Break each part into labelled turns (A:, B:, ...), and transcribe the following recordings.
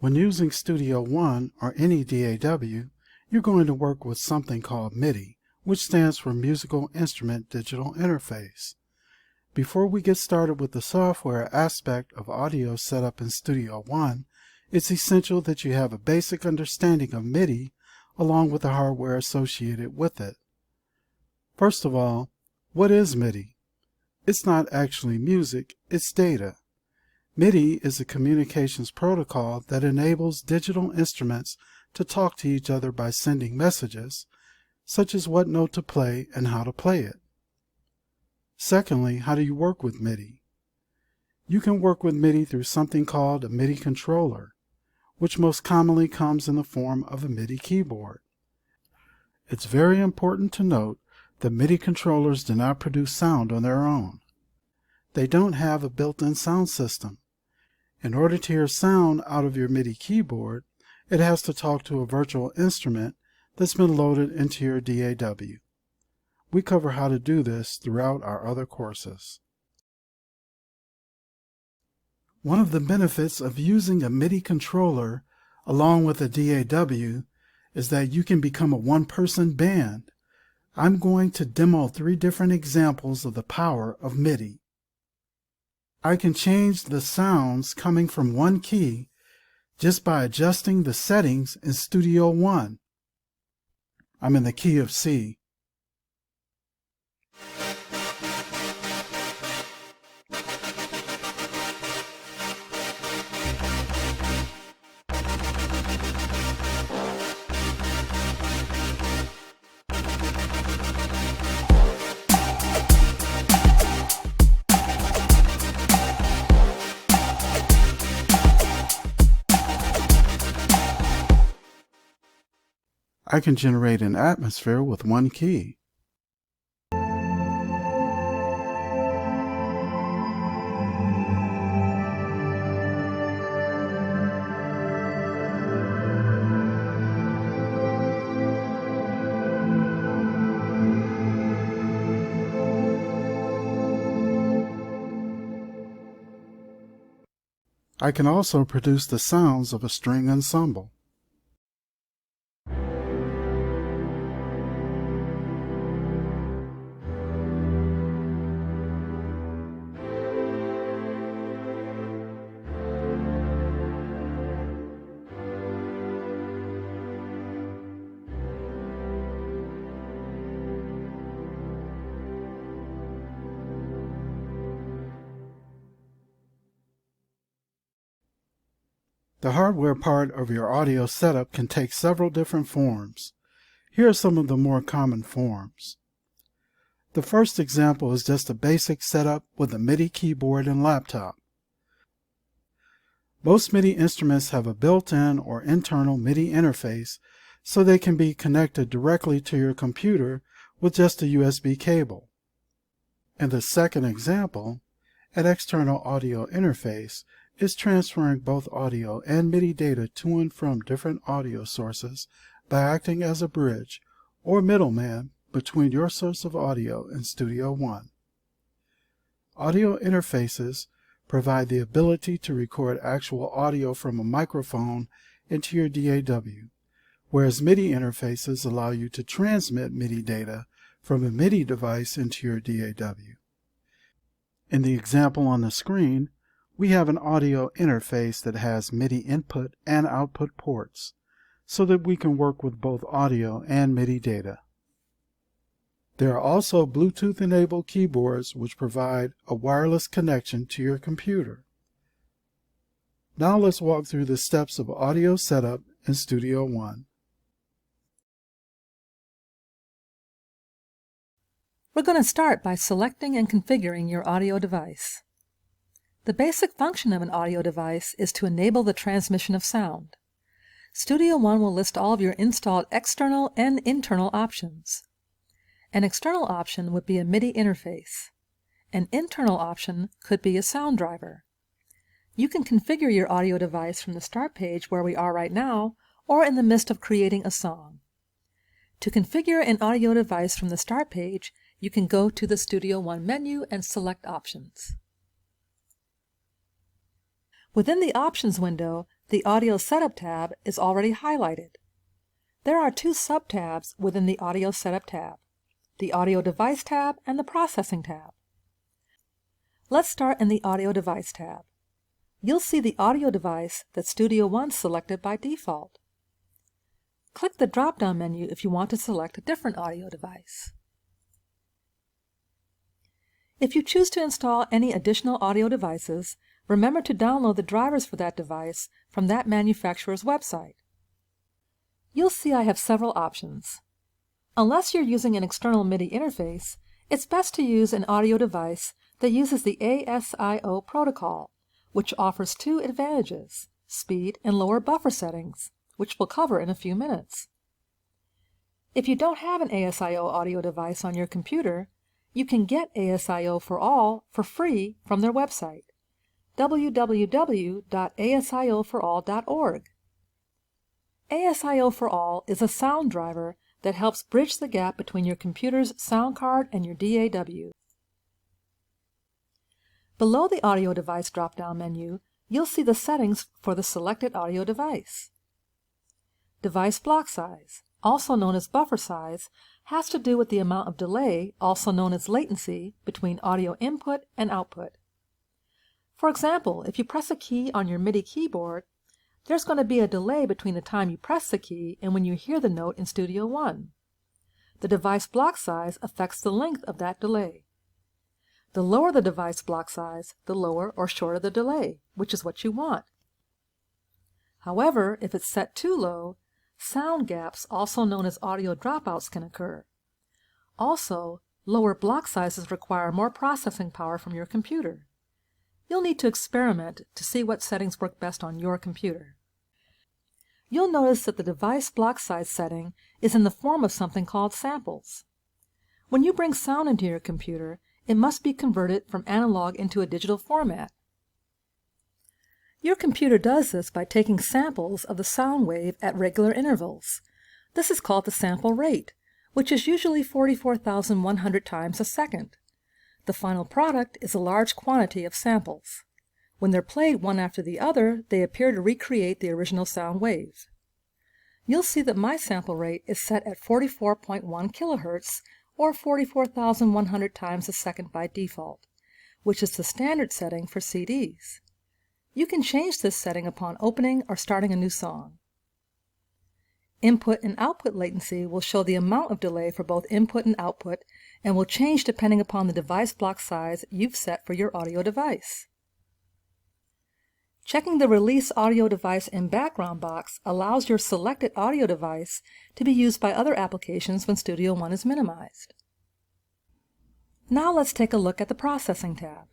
A: When using Studio One or any DAW, you're going to work with something called MIDI, which stands for Musical Instrument Digital Interface. Before we get started with the software aspect of audio setup in Studio One, it's essential that you have a basic understanding of MIDI along with the hardware associated with it. First of all, what is MIDI? It's not actually music, it's data. MIDI is a communications protocol that enables digital instruments to talk to each other by sending messages, such as what note to play and how to play it. Secondly, how do you work with MIDI? You can work with MIDI through something called a MIDI controller, which most commonly comes in the form of a MIDI keyboard. It's very important to note that MIDI controllers do not produce sound on their own. They don't have a built-in sound system. In order to hear sound out of your MIDI keyboard, it has to talk to a virtual instrument that's been loaded into your DAW. We cover how to do this throughout our other courses. One of the benefits of using a MIDI controller along with a DAW is that you can become a one-person band. I'm going to demo 3 different examples of the power of MIDI. I can change the sounds coming from one key just by adjusting the settings in Studio One. I'm in the key of C. I can generate an atmosphere with one key. I can also produce the sounds of a string ensemble. The hardware part of your audio setup can take several different forms. Here are some of the more common forms. The first example is just a basic setup with a MIDI keyboard and laptop. Most MIDI instruments have a built-in or internal MIDI interface, so they can be connected directly to your computer with just a USB cable. In the second example, an external audio interface is transferring both audio and MIDI data to and from different audio sources by acting as a bridge or middleman between your source of audio and Studio One. Audio interfaces provide the ability to record actual audio from a microphone into your DAW, whereas MIDI interfaces allow you to transmit MIDI data from a MIDI device into your DAW. In the example on the screen, we have an audio interface that has MIDI input and output ports, so that we can work with both audio and MIDI data. There are also Bluetooth-enabled keyboards which provide a wireless connection to your computer. Now let's walk through the steps of audio setup in Studio One.
B: We're going to start by selecting and configuring your audio device. The basic function of an audio device is to enable the transmission of sound. Studio One will list all of your installed external and internal options. An external option would be a MIDI interface. An internal option could be a sound driver. You can configure your audio device from the start page where we are right now, or in the midst of creating a song. To configure an audio device from the start page, you can go to the Studio One menu and select Options. Within the Options window, the Audio Setup tab is already highlighted. There are two sub-tabs within the Audio Setup tab, the Audio Device tab and the Processing tab. Let's start in the Audio Device tab. You'll see the audio device that Studio One selected by default. Click the drop-down menu if you want to select a different audio device. If you choose to install any additional audio devices, remember to download the drivers for that device from that manufacturer's website. You'll see I have several options. Unless you're using an external MIDI interface, it's best to use an audio device that uses the ASIO protocol, which offers two advantages, speed and lower buffer settings, which we'll cover in a few minutes. If you don't have an ASIO audio device on your computer, you can get ASIO for All for free from their website, www.asioforall.org. ASIO for All is a sound driver that helps bridge the gap between your computer's sound card and your DAW. Below the audio device drop-down menu, you'll see the settings for the selected audio device. Device block size, also known as buffer size, has to do with the amount of delay, also known as latency, between audio input and output. For example, if you press a key on your MIDI keyboard, there's going to be a delay between the time you press the key and when you hear the note in Studio One. The device block size affects the length of that delay. The lower the device block size, the lower or shorter the delay, which is what you want. However, if it's set too low, sound gaps, also known as audio dropouts, can occur. Also, lower block sizes require more processing power from your computer. You'll need to experiment to see what settings work best on your computer. You'll notice that the device block size setting is in the form of something called samples. When you bring sound into your computer, it must be converted from analog into a digital format. Your computer does this by taking samples of the sound wave at regular intervals. This is called the sample rate, which is usually 44,100 times a second. The final product is a large quantity of samples. When they're played one after the other, they appear to recreate the original sound wave. You'll see that my sample rate is set at 44.1 kilohertz, or 44,100 times a second by default, which is the standard setting for CDs. You can change this setting upon opening or starting a new song. Input and output latency will show the amount of delay for both input and output and will change depending upon the device block size you've set for your audio device. Checking the Release Audio Device in Background box allows your selected audio device to be used by other applications when Studio One is minimized. Now let's take a look at the Processing tab.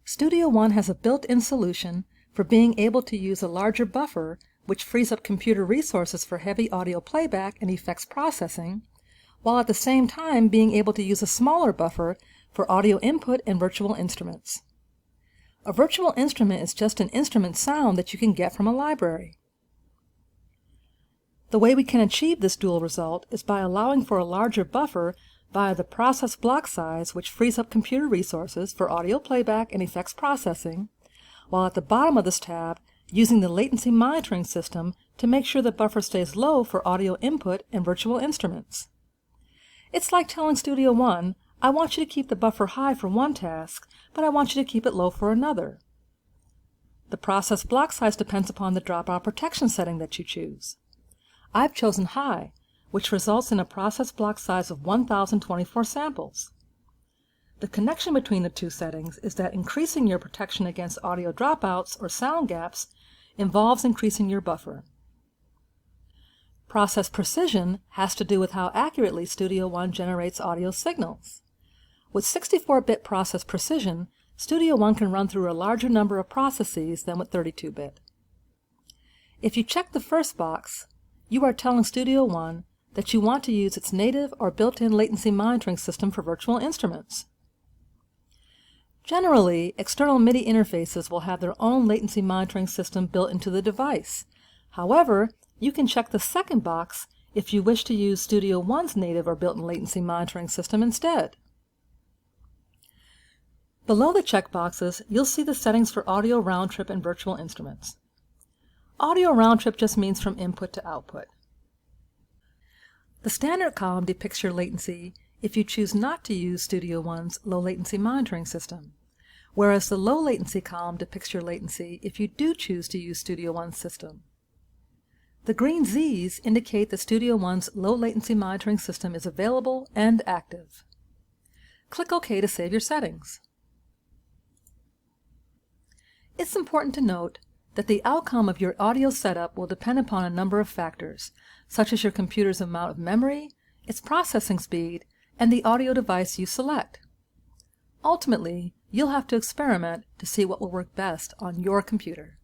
B: Studio One has a built-in solution for being able to use a larger buffer, which frees up computer resources for heavy audio playback and effects processing, while at the same time being able to use a smaller buffer for audio input and virtual instruments. A virtual instrument is just an instrument sound that you can get from a library. The way we can achieve this dual result is by allowing for a larger buffer via the process block size, which frees up computer resources for audio playback and effects processing, while at the bottom of this tab, using the latency monitoring system to make sure the buffer stays low for audio input and virtual instruments. It's like telling Studio One, I want you to keep the buffer high for one task, but I want you to keep it low for another. The process block size depends upon the dropout protection setting that you choose. I've chosen high, which results in a process block size of 1,024 samples. The connection between the two settings is that increasing your protection against audio dropouts or sound gaps involves increasing your buffer. Process precision has to do with how accurately Studio One generates audio signals. With 64-bit process precision, Studio One can run through a larger number of processes than with 32-bit. If you check the first box, you are telling Studio One that you want to use its native or built-in latency monitoring system for virtual instruments. Generally, external MIDI interfaces will have their own latency monitoring system built into the device. However, you can check the second box if you wish to use Studio One's native or built-in latency monitoring system instead. Below the checkboxes, you'll see the settings for audio round trip and virtual instruments. Audio round trip just means from input to output. The standard column depicts your latency if you choose not to use Studio One's low latency monitoring system, whereas the low latency column depicts your latency if you do choose to use Studio One's system. The green Z's indicate that Studio One's low latency monitoring system is available and active. Click OK to save your settings. It's important to note that the outcome of your audio setup will depend upon a number of factors, such as your computer's amount of memory, its processing speed, and the audio device you select. Ultimately, you'll have to experiment to see what will work best on your computer.